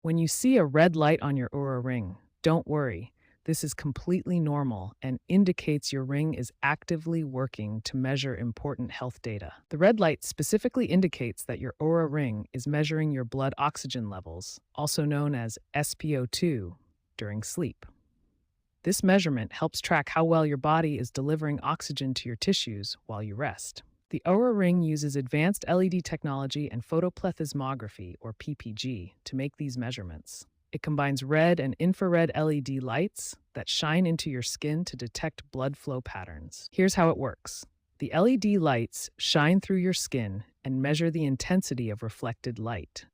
When you see a red light on your Oura ring, don't worry. This is completely normal and indicates your ring is actively working to measure important health data. The red light specifically indicates that your Oura ring is measuring your blood oxygen levels, also known as SpO2, during sleep. This measurement helps track how well your body is delivering oxygen to your tissues while you rest. The Oura ring uses advanced LED technology and photoplethysmography, or PPG, to make these measurements. It combines red and infrared LED lights that shine into your skin to detect blood flow patterns. Here's how it works. The LED lights shine through your skin and measure the intensity of reflected light.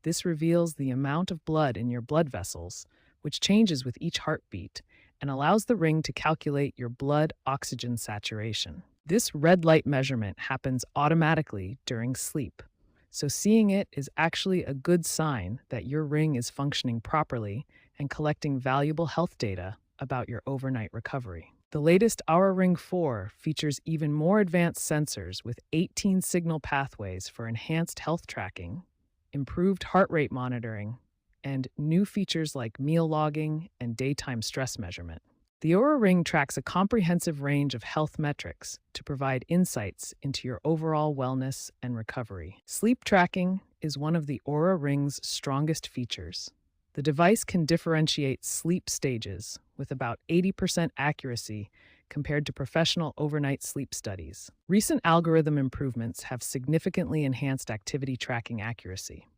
This reveals the amount of blood in your blood vessels, which changes with each heartbeat, and allows the ring to calculate your blood oxygen saturation. This red light measurement happens automatically during sleep, so seeing it is actually a good sign that your ring is functioning properly and collecting valuable health data about your overnight recovery. The latest Oura Ring 4 features even more advanced sensors with 18 signal pathways for enhanced health tracking, improved heart rate monitoring, and new features like meal logging and daytime stress measurement. The Oura Ring tracks a comprehensive range of health metrics to provide insights into your overall wellness and recovery. Sleep tracking is one of the Oura Ring's strongest features. The device can differentiate sleep stages with about 80% accuracy compared to professional overnight sleep studies. Recent algorithm improvements have significantly enhanced activity tracking accuracy.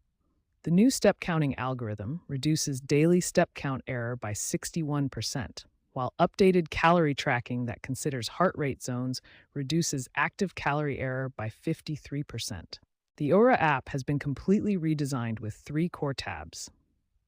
The new step counting algorithm reduces daily step count error by 61%, while updated calorie tracking that considers heart rate zones reduces active calorie error by 53%. The Oura app has been completely redesigned with 3 core tabs: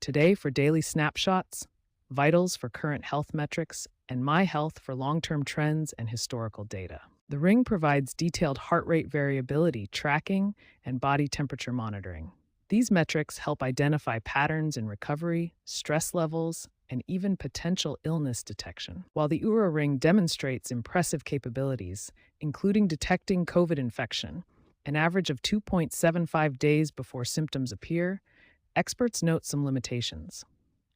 Today for daily snapshots, Vitals for current health metrics, and My Health for long-term trends and historical data. The ring provides detailed heart rate variability tracking and body temperature monitoring. These metrics help identify patterns in recovery, stress levels, and even potential illness detection. While the Oura Ring demonstrates impressive capabilities, including detecting COVID infection, an average of 2.75 days before symptoms appear, experts note some limitations.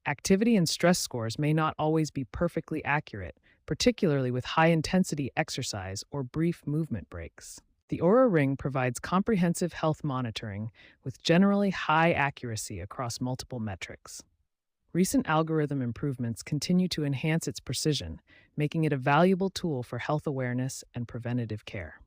Activity and stress scores may not always be perfectly accurate, particularly with high-intensity exercise or brief movement breaks. The Oura Ring provides comprehensive health monitoring with generally high accuracy across multiple metrics. Recent algorithm improvements continue to enhance its precision, making it a valuable tool for health awareness and preventative care.